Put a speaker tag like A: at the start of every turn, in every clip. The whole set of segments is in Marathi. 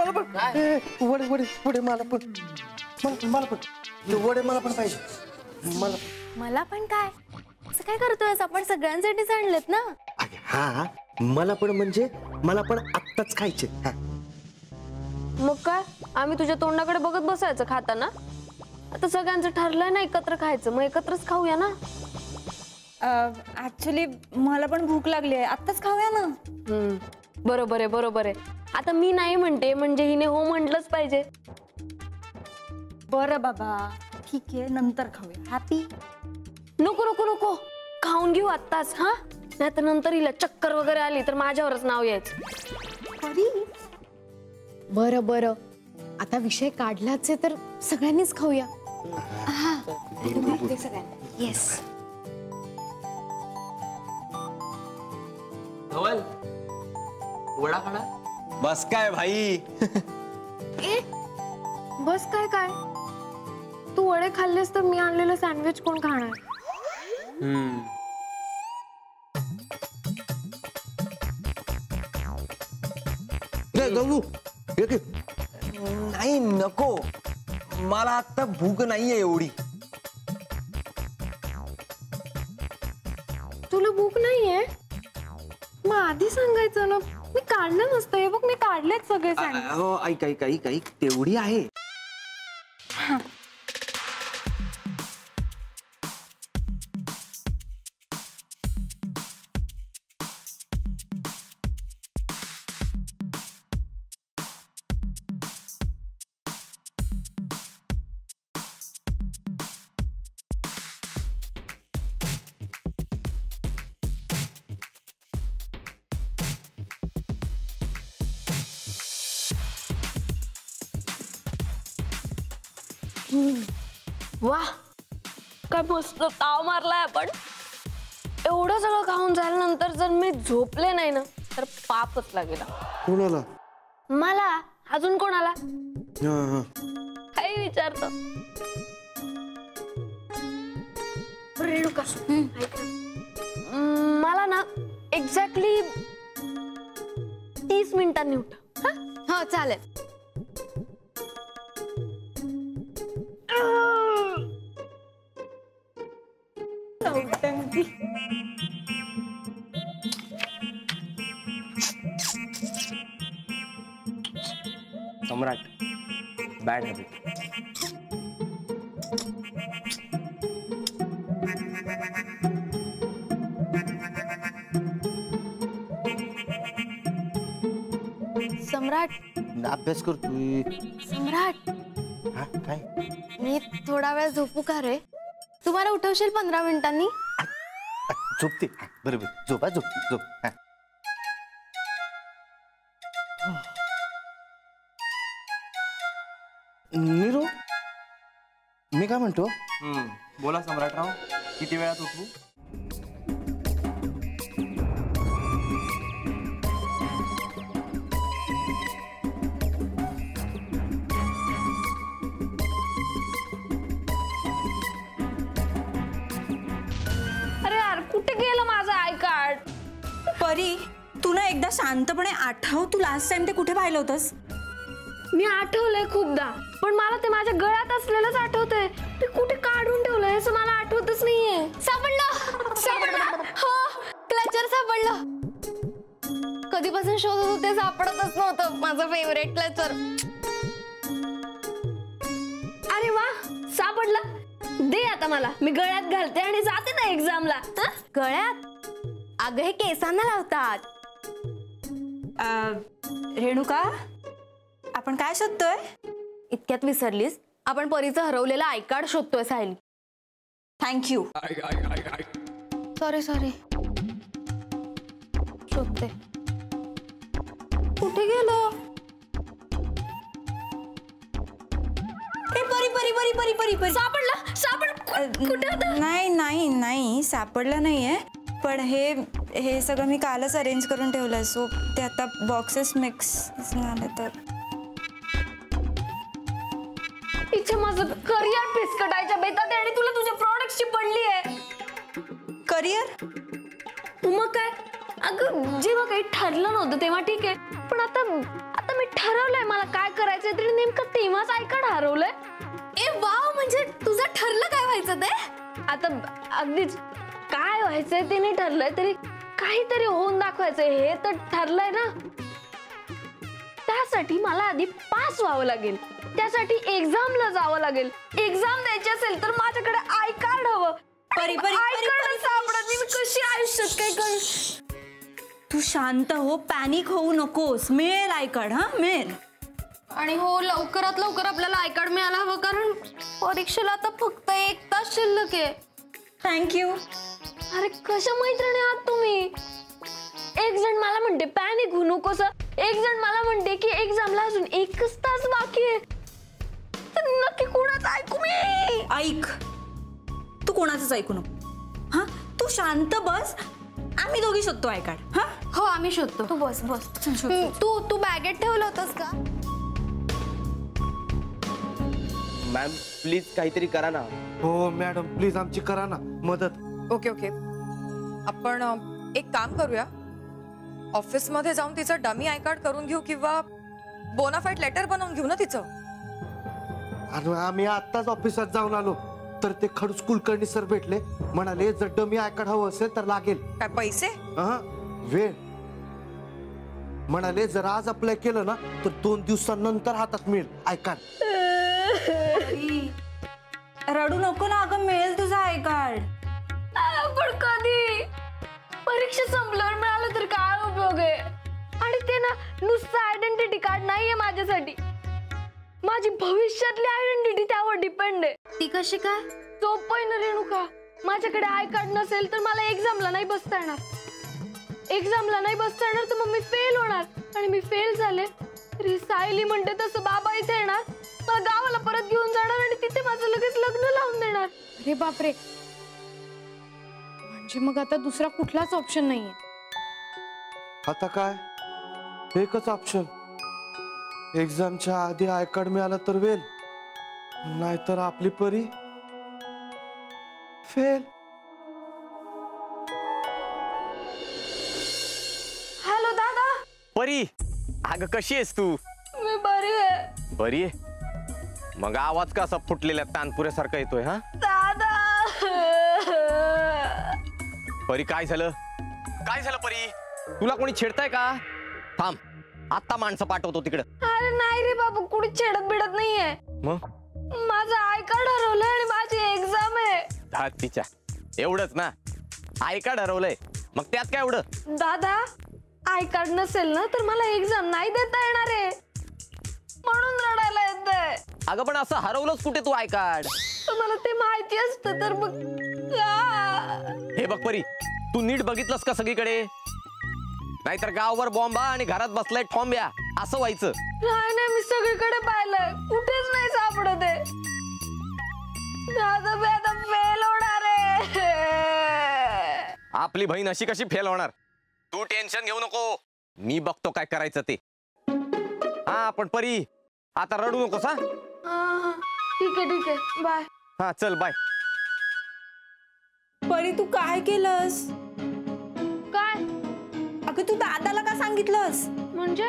A: मला पण वडे वडे वडे मला पण मला पण वडे मला पण पाहिजे
B: मला पण काय असं काय करतोयस? आपण सगळ्यांसाठीच आणलेत ना.
A: हा मला पण म्हणजे मला पण आत्ताच खायचे.
B: मग काय आम्ही तुझ्या तोंडाकडे बघत बसायचं खाताना? आता सगळ्यांचं ठरलंय ना एकत्र खायचं, मग एकत्रच खाऊया ना.
C: ऍक्च्युली मला पण भूक लागली आहे, आत्ताच खाऊया ना.
B: बरोबर आहे बरोबर आहे. आता मी नाही म्हणते म्हणजे हिने हो म्हटलंच पाहिजे.
C: बरं बाबा ठीक आहे, नंतर खाऊया. हॅपी?
B: नको नको नको, खाऊन घेऊ आत्ताच. हा नाही तर नंतर हिला चक्कर वगैरे आली तर माझ्यावरच नाव यायचं. बरं बरं, आता विषय काढलाच आहे तर सगळ्यांनीच खाऊया. हा सगळ्यांना. येस.
D: धवल वडा खाना.
E: बस काय भाई.
B: ए बस काय काय, तू वडे खाल्लेस तर मी आणलेलं सँडविच कोण खाणार?
A: गंगू
E: नाही नको, मला आता भूक नाहीये एवढी.
B: तुला भूक नाहीये? मग आधी सांगायचं ना, मी काढलं नसतं. हे बघ मी काढलेत सगळे सँडविच.
E: हो ऐक ऐक ऐक ऐक, तेवढी आहे.
B: वाह काय मस्त ताव मारलाय आपण. एवढं सगळं खाऊन झाल्यानंतर जर मी झोपले नाही ना तर पापच लागेल.
A: कोणाला?
B: मला. अजून कोणाला? काही विचारतो. रेणुका ऐक ना, मला ना एक्झॅक्टली 30 मिनिटांनी उठ. हा चालेल.
E: सम्राट बॅड हॅबिट.
B: सम्राट
A: अभ्यास करतोय.
B: सम्राट
A: हा काय?
B: मी थोडा वेळ झोपू का रे? तुम्हाला उठवशील 15 मिनिटांनी?
A: झोपते. बरोबर झोपा झोप झोप. नीरू मी काय म्हणतो,
E: बोला सम्राटराव, किती वेळात उठवू?
B: अरे यार कुठे गेलं माझं आय कार्ड?
C: परी तू ना एकदा शांतपणे आठव, तू लास्ट टाइम ते कुठे पाहिलं होतंस?
B: मी आठवलंय खूपदा, पण मला ते माझ्या गळ्यात असलेलंच आठवतंय. ते कुठे काढून ठेवलंय असं मला आठवतच नाहीये. सापडलं सापडलं. हो क्लचर सापडलं. कधीपासून शोधत होते, सापडतच नव्हतं माझं फेवरेट क्लचर. अरे वा सापडलं. दे आता मला, मी गळ्यात घालते आणि जाते ना एक्झामला. गळ्यात? अगं हे केसांना लावतात.
C: रेणुका आपण काय शोधतोय?
B: इतक्यात विसरलीस, आपण परीचं हरवलेलं आय कार्ड शोधतोय सायली.
C: थँक्यू.
B: Sorry sorry. शोधते. कुठे गेलो?
C: परी परी परी परी परी परी
B: सापडला सापड. कुठे होता?
C: नाही नाही नाही सापडलं नाहीये, पण हे सगळं मी कालच अरेंज करून ठेवलंय, सो ते आता बॉक्सेस मिक्स झाले. तर
B: इथे माझं करिअर फिसकटायच्या बेतात आणि तुला तुझ्या प्रॉडक्टची पडली आहे.
C: करिअर?
B: मग काय? अगं जेव्हा काही ठरलं नव्हतं तेव्हा ठीक आहे, पण आता मी ठरवलंय मला काय करायचंय तरी नेमकं तेव्हाच आय कार्ड हरवलंय.
F: ए वाव, म्हणजे तुझं ठरलं काय व्हायचं ते?
B: आता अगदीच काय व्हायचंय ते नाही ठरलंय तरी काहीतरी होऊन दाखवायचंय हे तर ठरलंय ना. त्यासाठी मला आधी पास व्हावं लागेल, त्यासाठी एक्झामला जावं लागेल. एक्झाम द्यायची असेल तर माझ्याकडे आय कार्ड हवं.
C: परी, परी,
B: आय
C: परी,
B: कार्ड
C: परी,
B: सापडत नाही, मी कशी आयुष्यात काय करू.
C: तू शांत हो, पॅनिक होऊ नकोस. मिळेल आय कार्ड. हा मिळेल.
F: आणि हो, लवकरात लवकर आपल्याला आय कार्ड मिळायला हवं, कारण परीक्षेला आता फक्त 1 तास शिल्लक आहे.
C: थँक्यू.
B: अरे कशा मैत्रिणी आहात तुम्ही. एक जण मला म्हणते पॅनिक होऊ नकोस, एक जण मला म्हणते की एक्झामला अजून 1 तास बाकी आहे. तर नक्की कोणाचं ऐकू मी.
C: ऐक, तू कोणाचंच ऐकू नको. हा तू शांत बस. आम्ही दोघी शोधतो आय कार्ड. हा
F: हो, आम्ही शोधतो. तू बस बस. तू बॅगेत ठेवलं होतंस का?
E: मॅम प्लीज काहीतरी करा ना.
A: हो मॅडम प्लीज आमची करा ना मदत.
G: ओके ओके, आपण एक काम करूया, ऑफिसमध्ये जाऊन तिचं डमी आय कार्ड करून घेऊ किंवा बोनाफाईड लेटर बनवून घेऊ ना तिचं.
A: आणि आम्ही आत्ताच ऑफिसात जाऊन आलो तर ते खडूस कुलकर्णी सर भेटले, म्हणाले जर डमी आय कार्ड हवं असेल तर लागेल.
G: काय पैसे?
A: वेळ. म्हणाले जर आज अप्लाय केलं ना तर 2 दिवसांनंतर हातात मिळेल आय कार्ड.
C: रडू नको ना अगं, मिळेल तुझं आय कार्ड.
B: पण कधी. परीक्षा संपल्यावर मिळालं तर काय उपयोग आहे. आणि ते ना नुसतं आयडेंटिटी कार्ड नाहीये माझ्यासाठी, माझी भविष्यातली आयडेंटिटी त्यावर डिपेंड आहे.
F: ती कशी काय?
B: सोपं आहे ना रेणुका. माझ्याकडे आय कार्ड नसेल तर मला एक्झामला नाही बसता येणार. एक्झामला नाही बसता येणार तर मग मी फेल होणार, आणि मी फेल झाले तरी सायली म्हणते तसं बाबा इथे येणार, मला गावाला परत घेऊन जाणार आणि तिथे माझं लगेच लग्न लावून देणार.
H: अरे बापरे, म्हणजे मग आता दुसरा कुठलाच ऑप्शन नाहीये.
A: आता काय एकच ऑप्शन, एक्झामच्या आधी आय कार्ड मिळालं तर वेल, नाहीतर आपली परी फेल.
B: हॅलो दादा.
E: परी, अगं कशी आहेस तू?
B: मी बरी आहे.
E: बरी आहे. मग आवाज कसा फुटलेल्या तानपुऱ्यासारखा येतोय? हा
B: दादा.
E: परी काय झालं? काय झालं परी? तुला कोणी छेडताय का? थांब, आता माणसं पाठवतो तिकडं.
B: अरे नाही रे बाबू, कुणी छेडत बिडत नाहीये.
E: मग
B: माझं आय कार्ड हरवलंय आणि माझी एक्झाम आहे.
E: तिच्या एवढंच ना? आय कार्ड हरवलंय, मग त्यात काय एवढं?
B: दादा, आय कार्ड नसेल ना तर मला एक्झाम नाही देता येणार आहे, म्हणून रडायला येतंय.
E: अगं पण असं हरवलंच कुठे तू आय कार्ड?
B: तुम्हाला ते माहिती असतं तर मग
E: हे बघ परी, तू नीट बघितलंस का सगळीकडे? नाहीतर गावभर बॉम्बा आणि घरात बसलाय ठोंब्या असं व्हायचं.
B: नाही, मी सगळीकडे पाहिलंय, कुठेच नाही सापडत आहे. दादा मी आता फेल होणार आहे.
E: आपली बहीण अशी कशी फेल होणार? तू टेन्शन घेऊ नको, मी बघतो काय करायचं ते. हा पण परी आता रडू नकोस. हा
B: ठीक आहे बाय.
E: हा चल बाय.
C: परी तू काय केलंस?
B: काय?
C: अगं तू दादाला का सांगितलंस?
B: म्हणजे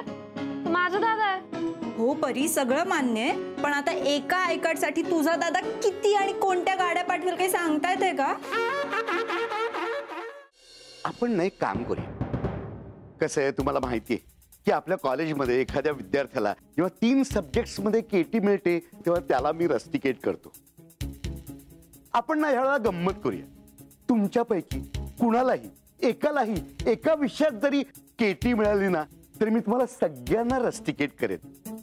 B: माझा दादा आहे.
C: हो परी, सगळं मान्य आहे, पण आता एका आय कार्ड साठी तुझा दादा किती आणि कोणत्या गाड्या पाठवेल काही सांगता येते का?
I: आपण ना एक काम करूया. कसं आहे तुम्हाला माहिती आहे की आपल्या कॉलेजमध्ये एखाद्या विद्यार्थ्याला जेव्हा 3 सब्जेक्ट्समध्ये केटी मिळते तेव्हा त्याला मी रस्टिकेट करतो. आपण ना ह्यावेळेला गंमत करूया. तुमच्यापैकी कुणालाही एकालाही एका विषयात जरी केटी मिळाली ना तरी मी तुम्हाला सगळ्यांना रस्टिकेट करेन.